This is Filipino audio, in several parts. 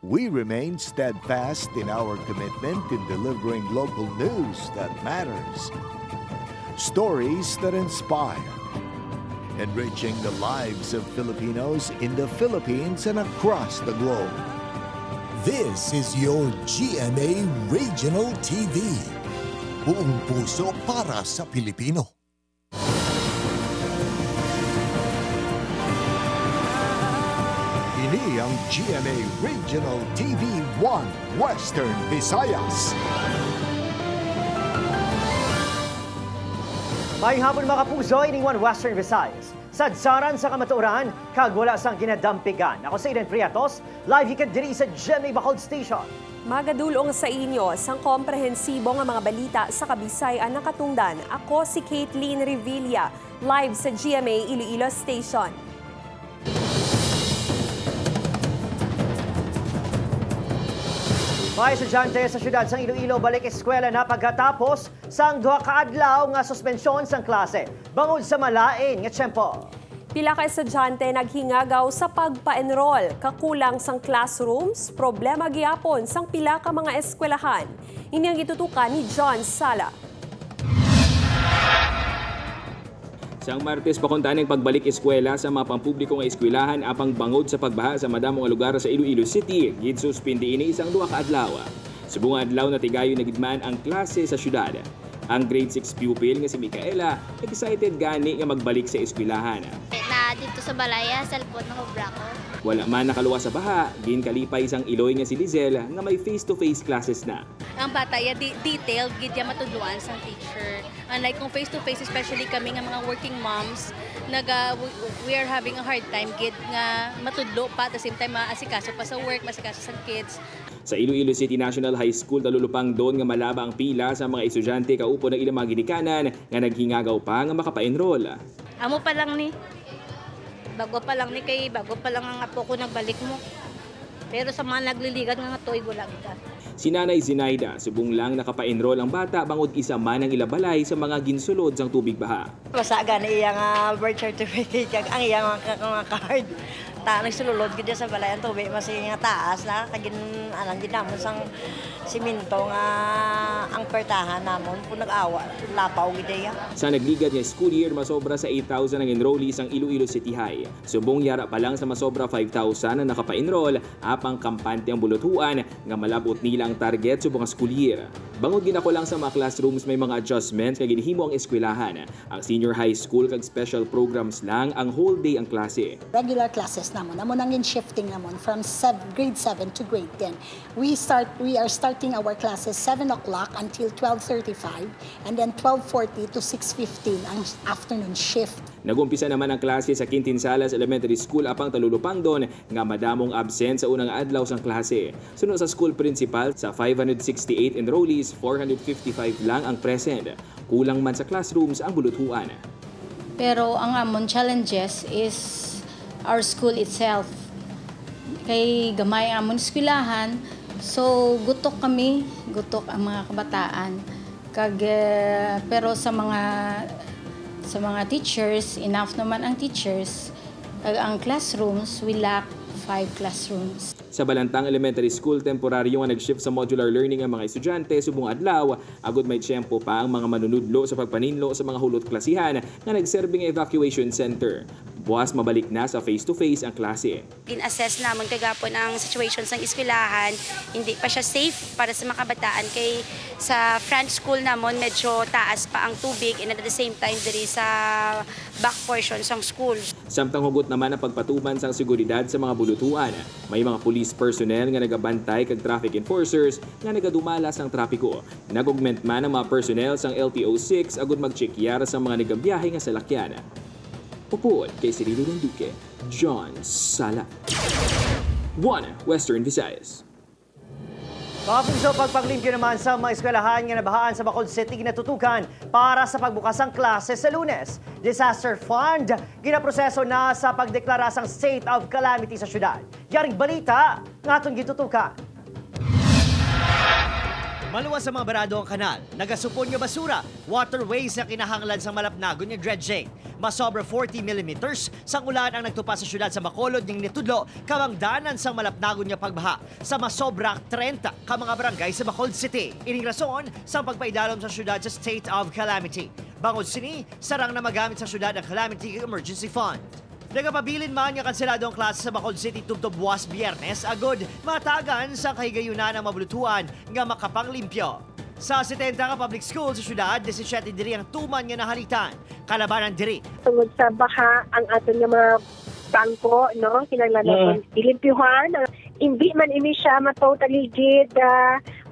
we remain steadfast in our commitment in delivering local news that matters, stories that inspire, enriching the lives of Filipinos in the Philippines and across the globe. This is your GMA Regional TV. Buong puso para sa Pilipino. Ini ang GMA Regional TV 1 Western Visayas. May hapon mga kapuso, ining 1 Western Visayas. Sadsaran sa kamatuoran, kagwala sang ginadampigan. Ako si Eden Priatos, live ikan diri sa GMA Bacolod Station. Magadulong sa inyo sang komprehensibo nga mga balita sa Kabisayan na katungdan. Ako si Caitlin Revilla, live sa GMA Iloilo Station. May estudyante sa syudad sang Iloilo balik eskwela na pagkatapos sang duha ka adlaw nga suspensyon sang klase. Bangod sa malain nga tiyempo. Pila ka estudyante naghingagaw sa pagpa-enroll, kakulang sang classrooms, problema gyapon sang pila ka mga eskwelahan. Ini ang itutukan ni John Sala. Sang Martes pakuntaan ng pagbalik eskwela sa mga pampubliko nga eskwelahan apang bangod sa pagbaha sa madamong nga lugar sa Iloilo City, gidsuspindi ini isang duha ka adlaw. Subong adlaw na tigayon nagidman ang klase sa syudad. Ang grade 6 pupil nga si Micaela, excited gani nga magbalik sa eskwelahan. Na dito sa balaya, sa lipod ng obra ko. Wala man nakaluwa sa baha, ginkalipay isang Iloy nga si Lizelle nga may face-to-face classes na. Ang bata ya detailed gid ya matudluan sa teacher. Unlike kung face-to-face, especially kami nga mga working moms, we are having a hard time gid nga matudlo pa at the same time maasikaso pa sa work, maasikaso sa kids. Sa Iloilo City National High School nalulupang doon nga malaba ang pila sa mga estudyante kaupo ng ilang mga ginikanan nga naghingagaw pa nga makapa-enroll. Amo pa lang ni. Bago pa lang ang apo ko nagbalik mo. Pero sa mga nagliligat nga toy wala kita. Si Nanay Zinaida, subong lang nakapa-enroll ang bata bangod isa man ang ilabalay sa mga ginsulod sang tubig baha. Masaga na iyang birth certificate, ang iyang mga card. Nagsululod gid sa balay ang tubig mas nga taas na kagin anang ginamon sang siminto nga ang pertahan namon kung nag-awa lapaw gid ya. Sa nagligad nga school year masobra sa 8,000 ang enrollees ang Iloilo City High. Subong yara pa lang sa masobra 5,000 na nakapa-enroll apang kampante ang bulutuan nga malabot nila ang target subong ang school year. Bangod ginako lang sa mga classrooms may mga adjustments nga ginhimo ang eskwelahan. Ang senior high school kag special programs lang ang whole day ang klase. Regular classes namon ang shifting namon from grade 7 to grade 10. We are starting our classes 7 o'clock until 12:35 and then 12:40 to 6:15 ang afternoon shift. Nagumpisa naman ang klase sa Quintin Salas Elementary School apang talulupang doon nga madamong absent sa unang adlaw sang klase. Sunod sa school principal, sa 568 enrollees, 455 lang ang present. Kulang man sa classrooms ang bulutuan. Pero ang amon challenges is our school itself. Kay gamay amon eskwelahan, so gutok ang mga kabataan. Pero sa mga teachers, enough naman ang teachers. Ang classrooms, we lack 5 classrooms. Sa Balantang Elementary School, temporaryo nga nag-shift sa modular learning ang mga estudyante subong adlaw. Agud may tiyempo pa ang mga manunudlo sa pagpaninlo sa mga hulot klasihan nga nagserbing evacuation center. Buwas mabalik na sa face-to-face ang klase. Gin-assess naman kagapon ang situation sa eskwelahan. Hindi pa siya safe para sa mga kabataan kay sa front school namon medyo taas pa ang tubig and at the same time diri sa back portion sang school. Samtang hugot naman ang pagpatuman sang seguridad sa mga bulutuan. May mga police personnel nga nagabantay kag traffic enforcers nga nagadumala sang trapiko. Nag-augment man ang mga personnel sang LTO6 agud mag-chekyar sa mga nagabiyahe nga salakyan. Upod kay Cirilo Duque, John Sala. 1 Western Visayas. Kapuso, pagpaglimpyo naman sa mga eskwelahan nga nabahaan sa Bacolod City ginatutukan para sa pagbukas ng klase sa Lunes. Disaster Fund ginaproseso na sa pagdeklara sang state of calamity sa syudad. Yaring balita nga atong gitutukan. Maluwas sa mga barado ang kanal, nagasupon nga basura, waterways na kinahanglan sa malapnagon nga dredging. Masobra 40 mm sang ulan ang nagtupa sa syudad sa Bacolod ning nitudlo kamangdanan sang malapnagon nga pagbaha sa masobra 30 ka mga barangay sa Bacolod City. Ining rason sa pagpaidalom sa syudad sa state of calamity. Bangod sini, sarang na magamit sa syudad ang Calamity Emergency Fund. Nagapabilin man nga kanselado ang klase sa Bacolod City tubtob buwas Biyernes, agod matagan sa kahigayunan ng mabulutuan nga makapanglimpyo. Sa 70 ka public school sa syudad, 17 diri ang tuman nga nahalitan. Kalabanan diri. Tungod sa baha ang aton nga mga bangko, no, kinahanglan ilimpyuhan. Hindi man ini siya ma-totally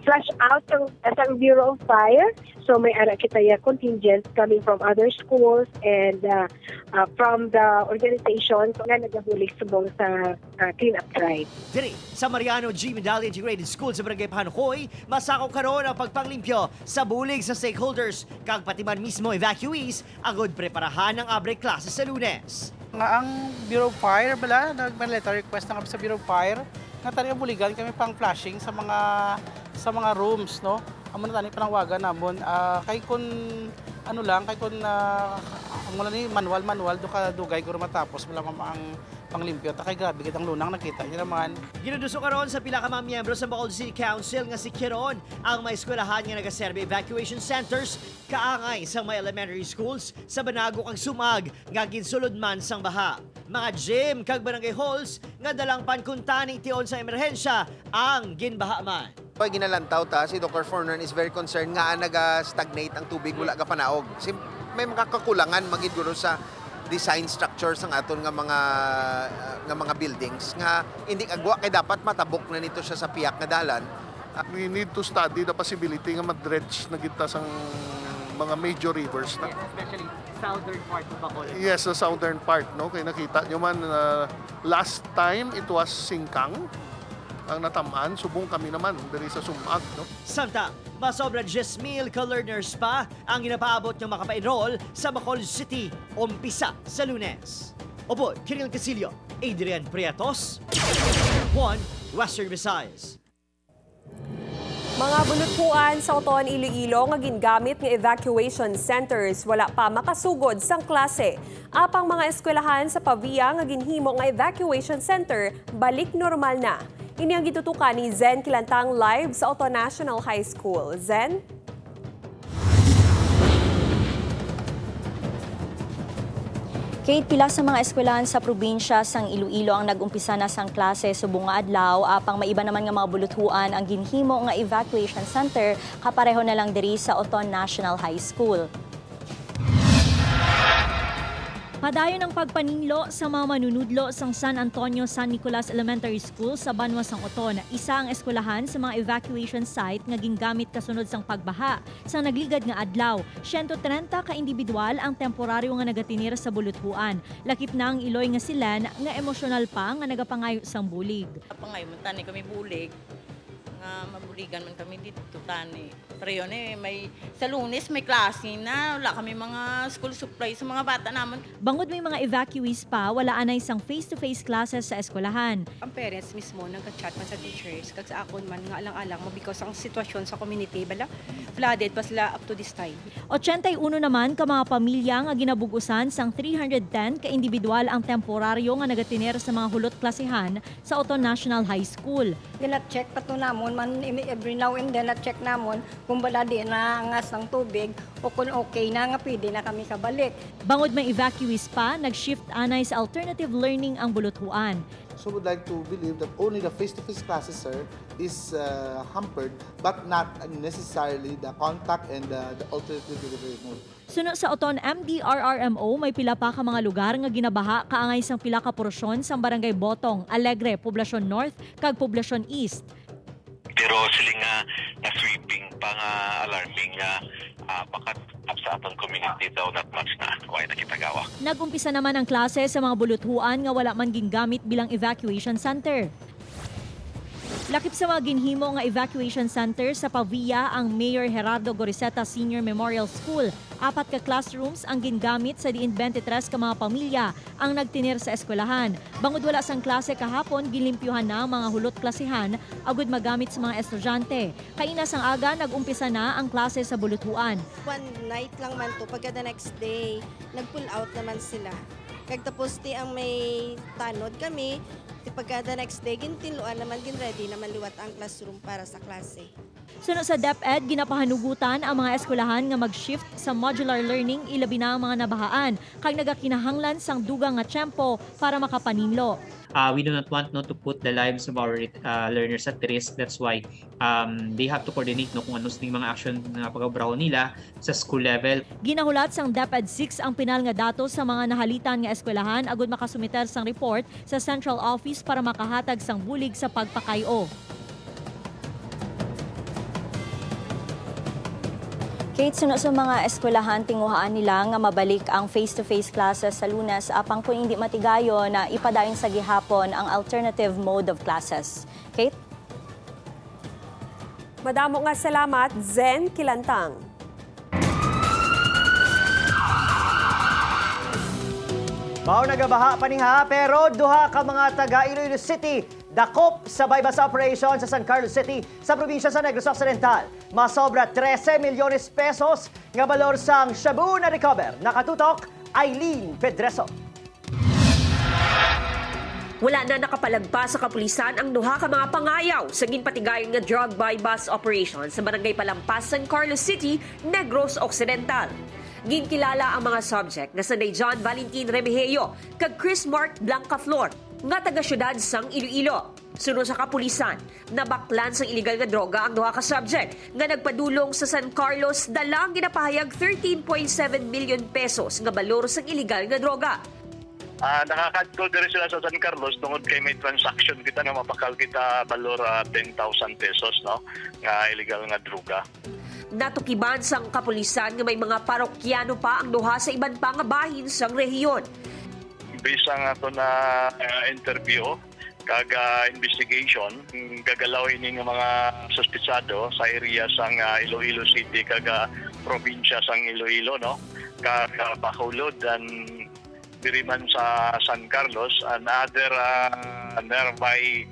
flush out ang Bureau of Fire. So may ara kita contingents coming from other schools and from the organization nga nagabulig subong sa clean-up drive. Diri, sa Mariano G. Medalla Integrated School sa Barangay Panukoy, masako karon ang pagpanglimpyo sa bulig sa stakeholders kag pati man mismo evacuees agod preparahan ang abre klase sa Lunes. Nga ang Bureau of Fire bala nag-letter request na kami sa Bureau of Fire nga tani buligan kami pang flashing sa mga rooms, no. Amo na tani panangwagan namon kay kun ano lang kay kun ang ni manual do ka dugay guro matapos wala ang panglimpyo ta kay grabe kitang lunang nakita niyo naman. Ginuduso karon sa pila ka mga miyembro sa Bacolod City Council nga si Kiron ang may eskwelahan nga nagaserbe evacuation centers kaangay sa may elementary schools sa Banago kag Sumag nga ginsulod man sang baha. Mga gym kag barangay halls nga dalang pankuntaning tion sa emerhensya ang ginbaha man. Pag ginalantaw ta, si Dr. Fornan is very concerned nga naga-stagnate ang tubig mula ka panaog. May makakakulangan magiguro sa design structures ng aton nga mga buildings nga hindi agwa kay dapat matabok na nito siya sa piyak nga dalan. We need to study the possibility nga ma-dredge na kita sang mga major rivers na. Especially southern part of Bacolod. Yes, the southern part, no. Kaya nakita nyo man last time it was Singkang ang natamaan, subong kami naman dari sa Sumag, no? Samtang, masobra 10,000 ka-learners pa ang ginapaabot ng makapa-enroll sa Bacolod City umpisa sa Lunes. Opo, Kiril Casillo, Adrian Prietos, 1 Western Visayas. Mga bulutpuan sa Oton, Iloilo nga gingamit nga evacuation centers wala pa makasugod sang klase. Apang mga eskwelahan sa Pavia nga ginhimo nga evacuation center balik normal na. Ini ang gitutukan ni Zen Kilantang live sa Oton National High School. Zen? Kate, pila sa mga eskwelahan sa probinsya sang Iloilo ang nag-umpisa na sang klase subong nga adlaw, apang maiba naman nga mga buluthuan ang ginhimo nga evacuation center kapareho na lang diri sa Oton National High School. Padayon ang pagpaninlo sa mga manunudlo sang San Antonio San Nicolas Elementary School sa Banwa sang Oton. Isa ang eskwelahan sa mga evacuation site nga gingamit kasunod sang pagbaha. Sa nagligad nga adlaw, 130 ka individual ang temporaryo nga nagatinir sa buluthuan. Lakip na ang iloy nga silan nga emosyonal pa nga nagapangayo sang bulig. Pangayo man tani kami bulig. Nga mabuligan man kami dito tani. Pero yun may sa Lunes may klase na, wala kami mga school supplies sa mga bata naman. Bangod may mga evacuees pa, wala anay sang face-to-face classes sa eskwelahan. Ang parents mismo nagka-chat man sa teachers, kag sa akon man nga alang-alang because ang sitwasyon sa community bala flooded pa sila up to this time. 81 naman ka mga pamilya nga ginabugusan sang 310 ka individual ang temporaryo nga nagatiner sa mga hulot klasihan sa Oton National High School. Gina-check pa to namon man every now and then na-check namon kung bala di na angas ng tubig o kung okay na nga pwede na kami kabalik. Bangod may evacuees pa, nag-shift anay sa alternative learning ang buluthuan. So would like to believe that only the face-to-face classes, sir, is hampered, but not necessarily the contact and the alternative learning. Suno sa Oton MDRRMO, may pila pa ka mga lugar nga ginabaha kaangay sang pila ka porsyon sa Barangay Botong, Alegre, Poblacion North, kag Poblacion East. Pero sila nga na-sweeping pa nga alarming nga bakat sa atong community daw not much na why nakitagawa. Nag-umpisa naman ang klase sa mga buluthuan nga wala man gingamit bilang evacuation center. Lakip sa mga ginhimo nga evacuation center sa Pavia ang Mayor Gerardo Goriseta Senior Memorial School. 4 ka classrooms ang gingamit sa diin 23 ka mga pamilya ang nagtinir sa eskwelahan. Bangod wala sang klase kahapon, gilimpyuhan na ang mga hulot klasihan agud magamit sa mga estudyante. Kaina sang aga nag-umpisa na ang klase sa Buluthuan. One night lang man to, pagka the next day, nag-pull out naman sila. Kagtapos ti ang may tanod kami, pagka the next day, gintinuan naman, ready naman liwat ang classroom para sa klase. Sunod sa DepEd, ginapahanugutan ang mga eskwelahan nga mag-shift sa modular learning ilabi na ang mga nabahaan kag nagakinahanglan sang dugang nga tiyempo para makapaninlo. We do not want to put the lives of our learners at risk. That's why they have to coordinate kung ano sing mga action na pagabraw nila sa school level. Ginahulat sang DepEd 6 ang pinal nga datos sa mga nahalitan nga eskwelahan agud makasumiter sang report sa Central Office para makahatag sang bulig sa pagpakayo. Kate, suno sa mga eskwelahan, tinguhaan nila nga mabalik ang face-to-face classes sa Lunes apang kung hindi matigayo na ipadayon sa gihapon ang alternative mode of classes. Kate? Madamo nga salamat, Zen Kilantang. Mao nagabaha paniha pero duha ka mga taga Iloilo City dakop sa bypass operation sa San Carlos City sa probinsya sa Negros Occidental. Masobra 13 milyones pesos nga balor sang shabu na recover. Nakatutok, Eileen Pedreso. Wala na nakapalagpas sa kapulisan ang duha ka mga pangayaw sa ginpatigayon nga drug bypass operation sa Barangay Palampas, San Carlos City, Negros Occidental. Ginkilala ang mga subject na sanay John Valentin Remigio kag Chris Mark Blancaflor nga taga-syudad sang Iloilo. Sunod sa kapulisan, nabaklan sang illegal nga droga ang duha ka subject nga nagpadulong sa San Carlos dalang ginapahayag 13.7 million pesos nga balor sang illegal nga droga. Nakakadto diri sila sa San Carlos tungod kay may transaction kita nga mapakal kita balor 10,000 pesos no nga illegal nga droga. Natukiban sang kapulisan nga may mga parokyano pa ang duha sa iban pa nga bahin sang rehiyon. Based ang ato na interview kag investigation, gagalawin ni nga mga suspitsado sa area sang Iloilo City kag probinsya sang Iloilo no kag Bacolod and diriman sa San Carlos and other nearby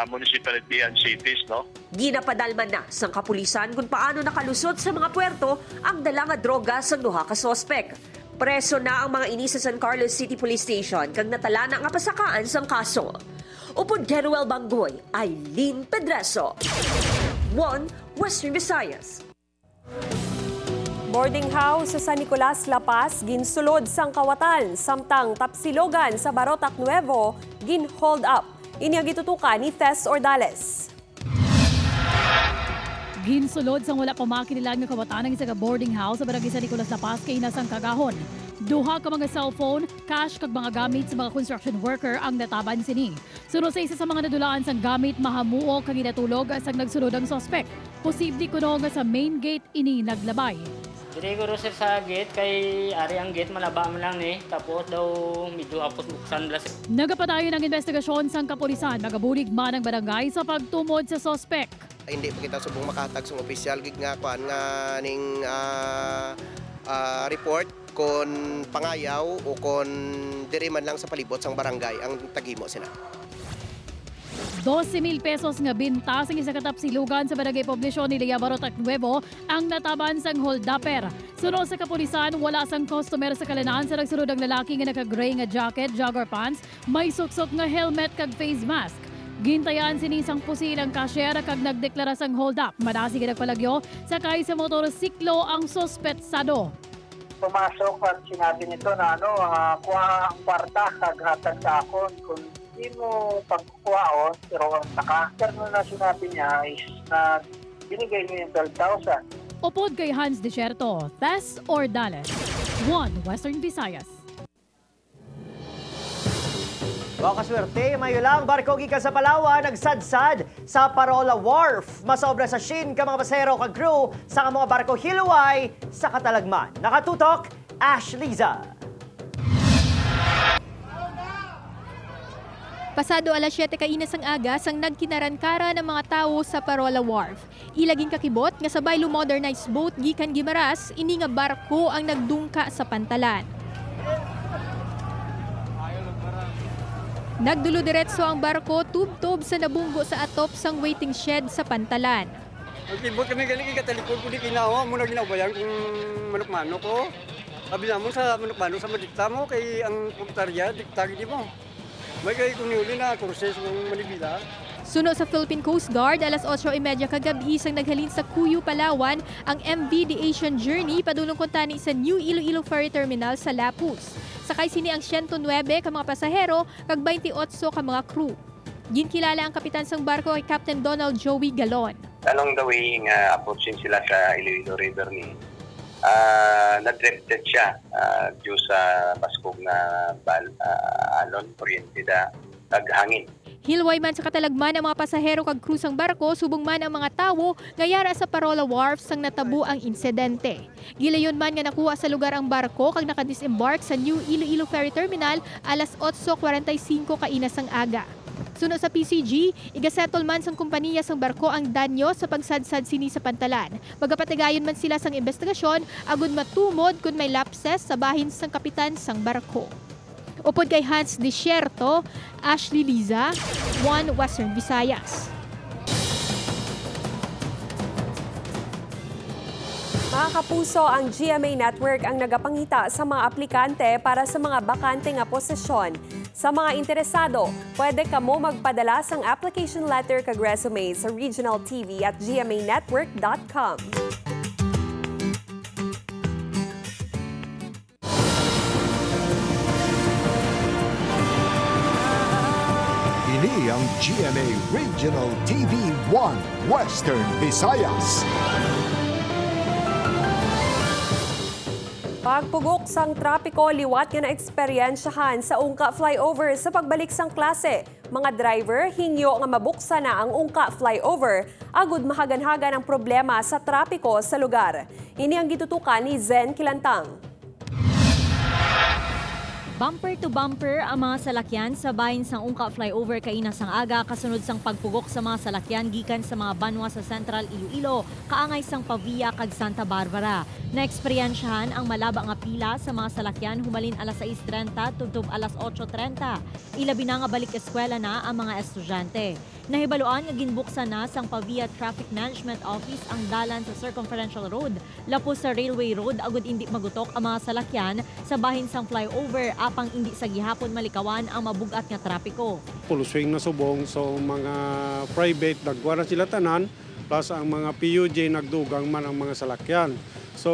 municipality and cities no. Ginapadalman na sang kapulisan kung paano nakalusot sa mga puerto ang dala nga droga sa duha ka sospek. Preso na ang mga ini sa San Carlos City Police Station kag natala na nga pasakaan sang kaso. Upod Geruel Banggoy, Eileen Pedreso. 1 Western Visayas. Boarding house sa San Nicolas, La Paz, ginsulod sang kawatan, samtang Tapsilogan sa Barotac Nuevo, gin-hold up. Ini ang gitutukan ni Tess Ordales. Ginsulod sang wala pa makinilag nga kawatan ng isa ka boarding house sa Barangay San Nicolas, La Paz kay nasang Kagahon. Duha ka mga cellphone, cash kag mga gamit sa mga construction worker ang nataban sini. Sunod sa isa sa mga nadulaan sang gamit mahamuo kag inatulog sang nagsulod ang suspect. Posible kuno nga sa main gate ini naglabay. Dire ko sir sa gate kay ari ang gate malaba man lang ni tapos daw medyo apos buksan blas. Nagapadayon ang investigasyon sang kapulisan nagabulig man ang barangay sa pagtumod sa suspect. Hindi pa kita subong makahatag sa opisyal gig nga kuan nga ning report kon pangayaw o kon diri man lang sa palibot sang barangay ang tagimo sina. 12,000 pesos nga binta sang isa ka Tapsilogan sa Barangay Poblasyon ni Lea Barotac Nuevo ang nataban sang hold-upper. Sunod sa kapulisan, wala sang customer sa kalanan sa nagsunod ang lalaki nga naka-gray nga jacket, jogger pants, may suksok nga helmet kag face mask. Gintayan sinisang pusil ang cashier kag nagdeklara sang hold-up. Madasi ka nagpalagyo, sakay sa motorsiklo ang sospetsado. Pumasok at sinabi nito na kuha ang kwarta kag hatag sa akon kung hindi mo pagkukuhaon, pero ang naka-after na sinabi niya is na binigay niyo yung 12,000. Upod kay Hans Desierto, Tess Ordales, 1 Western Visayas. Wow, kaswerte, mayo lang, barko gikan sa Palawan, nagsadsad sa Parola Wharf. Masobra sa Shin ka mga pasahero kag crew sa mga barko hiluway sa Katalagman. Nakatutok, Ash Liza. Pasado alas 7 kainas ang aga sang nagkinarankara ng mga tao sa Parola Wharf. Ilaging kakibot nga sabay lumodernized boat gikan Gimaras, ini nga barko ang nagdungka sa pantalan. Nagdulo-diretso ang barko tub-tub sa nabunggo sa atop sang waiting shed sa pantalan. Magkibot kami galing ikatalikod ko di kinawa mo na ginabayan kung manok-manok ko. Sabi naman sa manok-manok sa madikta mo kay ang pagtarya, dikta di mo. May kayo kung niuli na kurses ng Manibila. Suno sa Philippine Coast Guard, alas 8:30 kagabi isang naghalin sa Cuyo, Palawan ang MV The Asian Journey padulong kuntani sa New Iloilo Ferry Terminal sa Lapus. Sakay sini ang 109 ka mga pasahero kag 28 ka mga crew. Ginkilala ang kapitan sang barko kay Captain Donald Joey Galon. Along the way nga approaching sila sa Iloilo River ni na-drifted siya due sa baskog na alon, kuryente da naghangin. Hilway man sa katalagman ang mga pasahero kag crew sang barko, subong man ang mga tawo ngayara sa Parola Wharf sang natabo ang insidente. Gilayon man nga nakuha sa lugar ang barko kag nakadisembark sa New Iloilo Ferry Terminal alas 8:45 kainas ang aga. Suno sa PCG, igasettle man sang kompanya sang barko ang danyo sa pagsadsad sini sa pantalan. Pagapatigayon man sila sang investigasyon, agud matumod kung may lapses sa bahin sang kapitan sang barko. Upod kay Hans Desierto, Ashley Liza, One Western Visayas. Mga kapuso, ang GMA Network ang nagapangita sa mga aplikante para sa mga bakante nga posisyon. Sa mga interesado, pwede kamo magpadala sang application letter kag resume sa Regional TV at gmanetwork.com. Ini ang GMA Regional TV 1 Western Visayas. Pagpugok sang trapiko, liwat nga na-eksperyensyahan sa Ungka Flyover sa pagbalik sang klase. Mga driver, hingyo nga mabuksa na ang Ungka Flyover, agud mahagan-hagan ang problema sa trapiko sa lugar. Ini ang gitutukan ni Zen Kilantang. Bumper to bumper ang mga salakyan sa bahin sang Ungka Flyover kainas ang aga kasunod sang pagpugok sa mga salakyan gikan sa mga banwa sa Central Iloilo, kaangay sang Pavia kag Santa Barbara. Naeksperyensyahan ang malaba nga pila sa mga salakyan humalin alas 6:30 tubtob alas 8:30. Ilabi na nga balik eskwela na ang mga estudyante. Nahibaluan nga ginbuksan na sang Pavia Traffic Management Office ang dalan sa Circumferential Road, lapos sa Railway Road agud indi magutok ang mga salakyan sa bahin sang flyover apang indi sa gihapon malikawan ang mabugat nga trapiko. Full swing na subong, so mga private nagkuha na sila tanan, plus ang mga PUJ nagdugang man ang mga salakyan. So,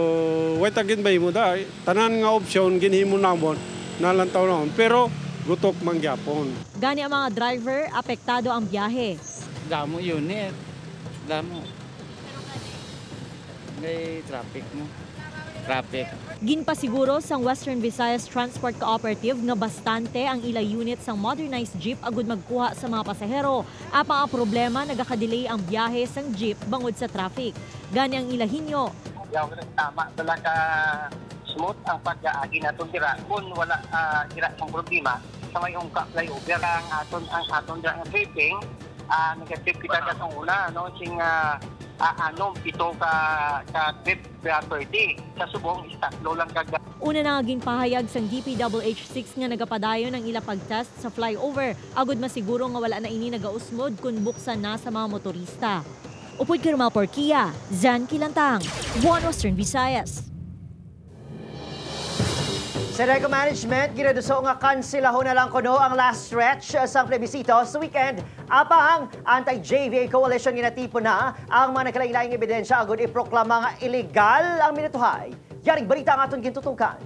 wait again ba mo da? Tanan nga option ginhimo namon nalantaw naon, pero gutok man gyapon. Gani ang mga driver, apektado ang biyahe. Damo unit. Damo. May traffic mo. Traffic. Ginpasiguro sang Western Visayas Transport Cooperative nga bastante ang ila unit sang modernized jeep agud magkuha sa mga pasahero. Apa ang problema, nagaka-delay ang biyahe sang jeep bangod sa traffic. Gani ang ila hinyo. Tama talaga smooth ang pag-aagi naton dira kung wala dira ng problema sa may Ungka Flyover ang aton dira nga tripping negative kita sa una no sing pito ka trip per day sa subong istatlo lang kag una na naging pahayag sang DPWH6 nga nagapadayon ang ila pagtest sa flyover agud masiguro nga wala na ini nagausmod kun buksan na sa mga motorista. Upod Kirmal Porkia, Zan Kilantang, One Western Visayas. Sa Reco Management, ginaduso nga kansilahon na lang kuno ang last stretch sa plebisito sa weekend. Apang anti-JVA coalition ginatipo na ang mga nakalaing ebidensya agud iproklama nga illegal ang minutuhay. Yaring balita ang aton gintutukan.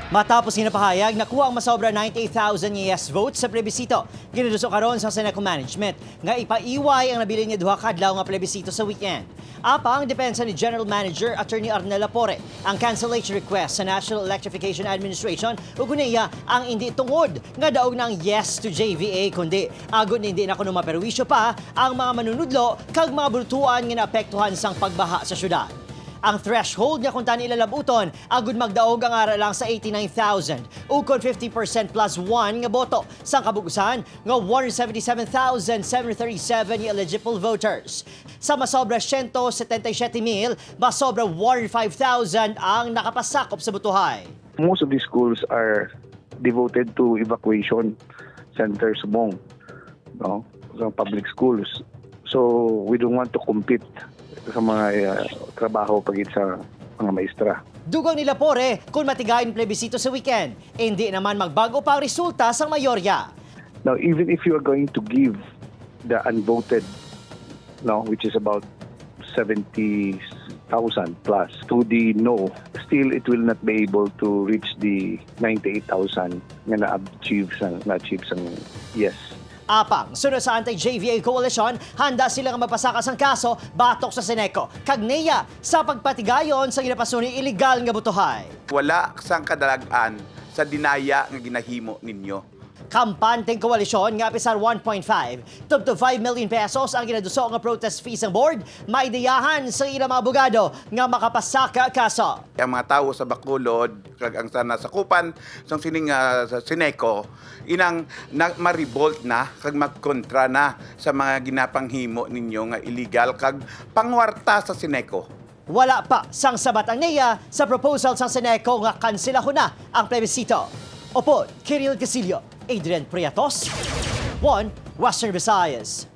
Matapos ginapahayag, nakuha ang masobra 98,000 yes votes sa plebisito. Ginaduso karon sa Seneco Management nga ipaiway ang nabilin nga duha ka adlaw nga plebisito sa weekend. Apang depensa ni General Manager Attorney Arnel Lapore ang cancellation request sa National Electrification Administration ug unya ang hindi tungod nga daog ng yes to JVA kundi agud hindi na kuno maperwisyo pa ang mga manunudlo kag mga bultuan nga naapektuhan sang pagbaha sa syudad. Ang threshold nga kung tani ilalabuton, agud magdaog ang ara lang sa 89,000. Ukon 50% plus 1 nga boto. Sa kabugusan, nga 177,737 eligible voters. Sa masobra 177,000, masobra 105,000 ang nakapasakop sa butuhay. Most of these schools are devoted to evacuation centers subong, no? Sa public schools. So we don't want to compete sa mga trabaho pagit sa mga maestra. Dugang nila pore kung matigayon plebisito sa weekend, hindi naman magbago pa ang resulta sa mayorya. Now even if you are going to give the unvoted, no, which is about 70,000 plus to the no, still it will not be able to reach the 98,000 nga na-achieve sang yes. Apang, sunod sa anti-JVA Coalition, handa silang mapasakas ang kaso batok sa Seneco. Kagneya sa pagpatigayon sa ginapasuni illegal nga butuhay. Wala sang kadalagan sa dinaya nga ginahimo ninyo. Kampanteng koalisyon nga pisar 1.5 to 5 million pesos ang ginaduso nga protest fees ng board, maideyahan sa ilang mga abogado nga makapasaka kaso. Ang mga tao sa Bacolod, kag ang sana sakupan sa sining sa Seneco, inang ma-revolt na kag magkontra na sa mga ginapanghimo ninyo nga illegal kag pangwarta sa Seneco. Wala pa sang sabat ang NEA sa proposal sa Seneco nga kanselahon na ang plebisito. Opo, Kiril Casillo, Adrian Priatos, 1 Western Visayas.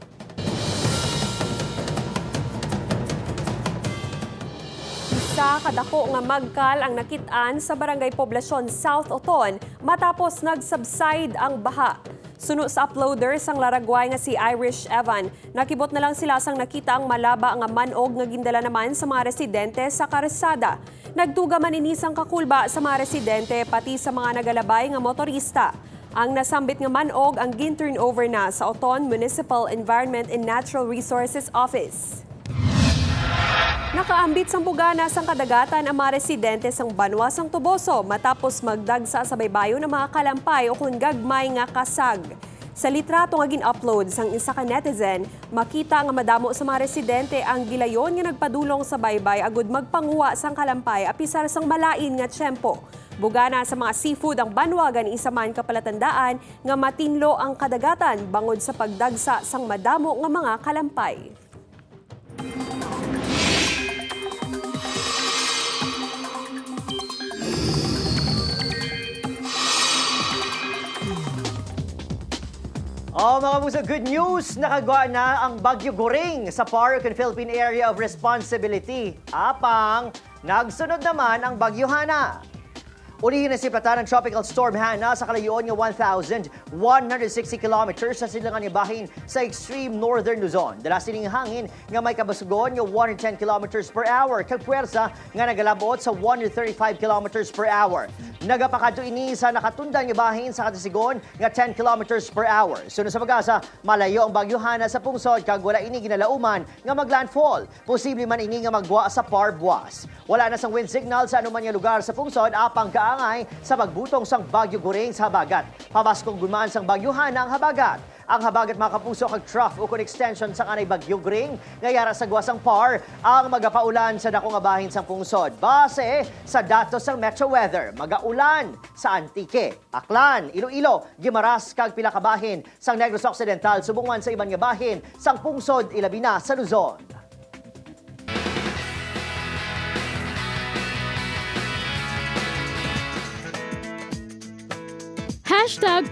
Isa kadako nga magkal ang nakitaan sa Barangay Poblacion South Oton matapos nag-subside ang baha. Suno sa uploader sang Laragway nga si Irish Evan, nakibot na lang sila sang nakita ang malaba nga manog nga gindala naman sa mga residente sa karsada. Nagtuga man ini sang kakulba sa mga residente pati sa mga nagalabay nga motorista. Ang nasambit nga manog ang gin-turnover na sa Oton Municipal Environment and Natural Resources Office. Nakaambit sang bugana sang kadagatan ang mga residente sang Banwa sang Tuboso matapos magdagsa sa baybayo ng mga kalampay o kung gagmay nga kasag. Sa litrato nga gin-upload sang isa ka netizen, makita nga madamo sa mga residente ang gilayon nga nagpadulong sa baybay agud magpanguwa sang kalampay apisar sang malain nga tiyempo. Bugana sa mga seafood ang Banwa gani isa man kapalatandaan nga matinlo ang kadagatan bangod sa pagdagsa sang madamo nga mga kalampay. Mga puso, good news! Nakagawa na ang Bagyo Goring sa PARC and Philippine Area of Responsibility. Apang, nagsunod naman ang Bagyo Hana. Ulihin na si plata ng Tropical Storm Hana sa kalayoon nga 1,160 kilometers sa silangan nga bahin sa extreme northern Luzon. Dala sining hangin nga may kabasugon nga 110 kilometers per hour kag puwersa nga nagalabot sa 135 kilometers per hour. Nagapakadto ini sa nakatundang nga bahin sa katisigon nga 10 kilometers per hour. Sunod sa pag-asa, malayo ang Bagyo Hana sa pungsod kag wala ini ginalauman nga maglandfall. Posible man ini nga magwa sa Parbuas. Wala na sang wind signal sa anuman nga lugar sa pungsod apang kaangay sa pagbutong sang Bagyo Goring sa habagat. Pamaskong gumaan sang Bagyo Hana ang habagat. Ang habagat mga kapuso kag trough ukon extension sa kanay Bagyo Goring ngayara sa guwasang PAR ang magapaulan sa dako nga bahin sang pungsod. Base sa datos sang Metro Weather, magaulan sa Antique, Aklan, Iloilo, Guimaras kag pila ka bahin sang Negros Occidental subungan sa iban nga bahin sang pungsod ilabi na sa Luzon.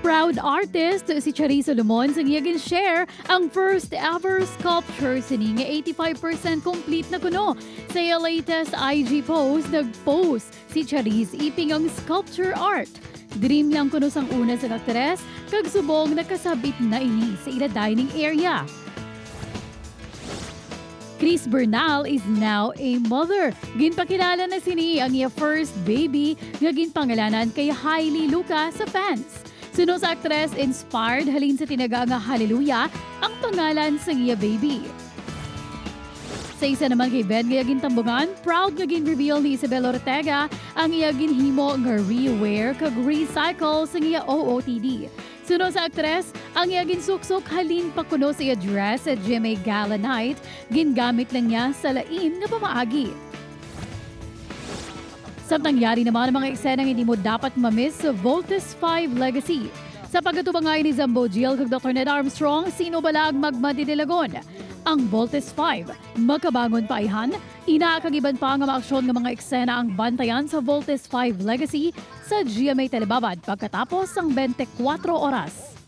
#Proud Artist si Charisse Solomon sa iyagin share ang first ever sculpture sini nga 85% complete na kuno. Sa iya latest IG post, nag-post si Charisse iping ang sculpture art. Dream lang kuno sang una sa aktres, kag subong nakasabit na ini sa ila dining area. Chris Bernal is now a mother. Ginpakilala na sini ang iya first baby nga ginpangalanan kay Hailey Luca sa fans. Suno sa aktres, inspired halin sa tinaga nga Hallelujah ang pangalan sa iya baby. Sa isa naman kay Ben nga gintambungan, proud nga gin-reveal ni Isabel Ortega ang iya ginhimo nga rewear kag recycle sa iya OOTD. Suno sa aktres, ang iya ginsuksok halin pa kuno sa iya dress at GMA Gala Night, gingamit lang niya sa lain nga pamaagi. Samtang yari naman ang mga eksenang hindi mo dapat mamiss sa Voltes 5 Legacy. Sa pagkatubangay ni Zambo Gil kag Dr. Ned Armstrong, sino balag magmadidilagon? Ang Voltes 5, makabangon paihan, inaakagiban pa nga maaksyon ng mga eksena ang bantayan sa Voltes 5 Legacy sa GMA Telebabad pagkatapos ang 24 oras.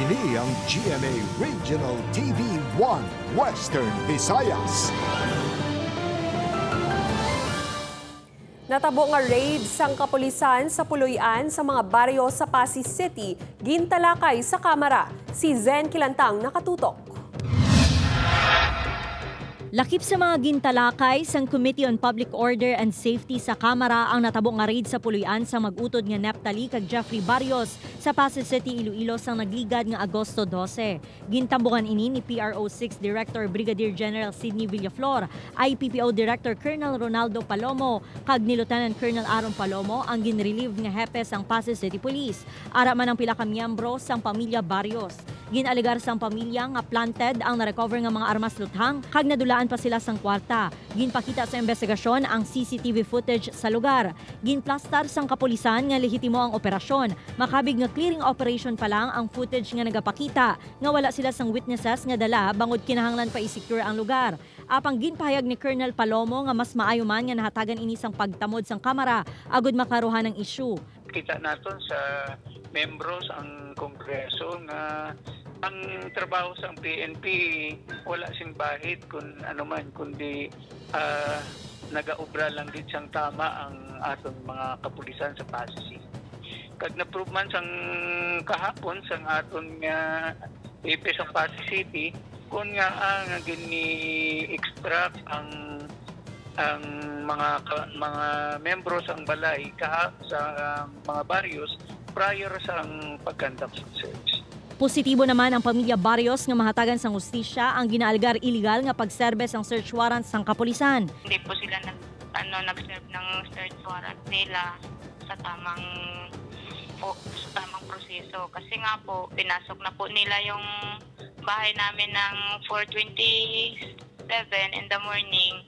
Ini ang GMA Regional TV 1 Western Visayas. Natabo nga raid sang kapulisan sa Puloy-an sa mga baryo sa Pasig City, gintalakay sa kamera. Si Zen Kilantang nakatutok. Lakip sa mga gintalakay sang Committee on Public Order and Safety sa Kamara ang natabo nga raid sa Puloy-an sa mag-utod nga Neptali kag Jeffrey Barrios sa Pasig City, Iloilo sang nagligad nga Agosto 12. Gintambukan ini ni PRO6 Director Brigadier General Sidney Villaflor, IPPO Director Colonel Ronaldo Palomo kag ni Lieutenant Colonel Aaron Palomo ang ginrelieve nga hepe sang Pasig City Police. Ara man ang pila ka miyembro sang pamilya Barrios. Ginaligar sang pamilya nga planted ang na-recover nga mga armas luthang kag nadulaan pa sila sang kwarta. Ginpakita sa investigasyon ang CCTV footage sa lugar. Ginplastar sang kapulisan nga lehitimo ang operasyon. Makabig nga clearing operation pa lang ang footage nga nagapakita nga wala sila sang witnesses nga dala bangod kinahanglan pa i-secure ang lugar. Apang ginpahayag ni Colonel Palomo nga mas maayo man nga nahatagan ini sang pagtamod sang kamera agud makaruhan ng issue. Kita naton sa membros ang Kongreso nga ang trabaho sa PNP wala sing bahid kung ano man kundi nagaobra lang din siyang tama ang aton mga kapulisan sa Pasig. Kag na-prove man sang kahapon sang aton nga EP sa Pasig City kung nga ang gini-extract ang mga membro sang balay sa mga barrios prior sa pagkandak sa search. Positibo naman ang pamilya Barrios nga mahatagan sang hustisya ang ginaalgar illegal nga pagserbe sang search warrant sang kapulisan. Hindi po sila nag-serve ng search warrant nila sa tamang proseso. Kasi nga po, pinasok na po nila yung bahay namin ng 4:27 in the morning.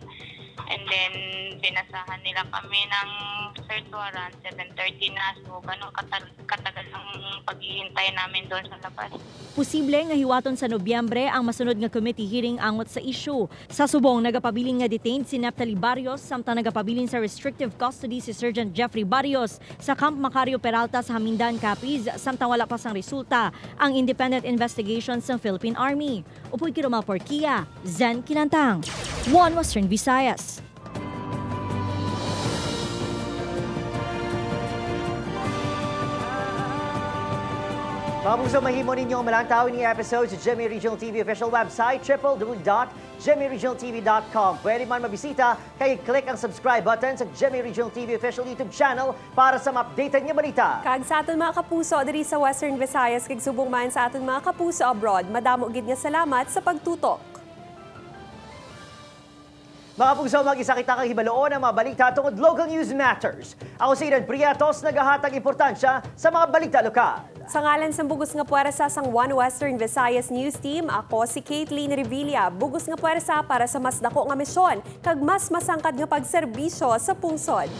And then, binasahan nila kami ng search warrant, 7:30 na. So, ganun katagal ang paghihintay namin doon sa labas. Posible nga hiwaton sa Nobyembre ang masunod nga committee hearing angot sa issue. Sa subong, nagapabilin nga detained si Neptali Barrios, samtang nagapabilin sa restrictive custody si Sergeant Jeffrey Barrios sa Camp Macario Peralta sa Hamindan, Capiz, samtang wala pa sang resulta ang independent investigation sa Philippine Army. Upoy Kiroma Porquia, Zen Kilantang, One Western Visayas. Mga puso, mahimo ninyo ang malantaw ni episode sa GMA Regional TV official website, www.gmaregionaltv.com. Pwede man mabisita, kaya click ang subscribe button sa GMA Regional TV official YouTube channel para sa ma-updated nga balita. Kag sa aton mga kapuso diri sa Western Visayas, kag subong man sa aton mga kapuso abroad, madamo gid nga salamat sa pagtutok. Mga puso, mag-isa kita kang hibaloon ang mga balita tungod Local News Matters. Ako si Idan Prietos, naghahatag importansya sa mga balita lokal. Sa ngalan sa bugos nga puwersa sang One Western Visayas News Team, ako si Caitlin Revilla. Bugos nga puwersa para sa mas dako nga misyon, kag mas masangkad nga pagserbisyo sa pungsod.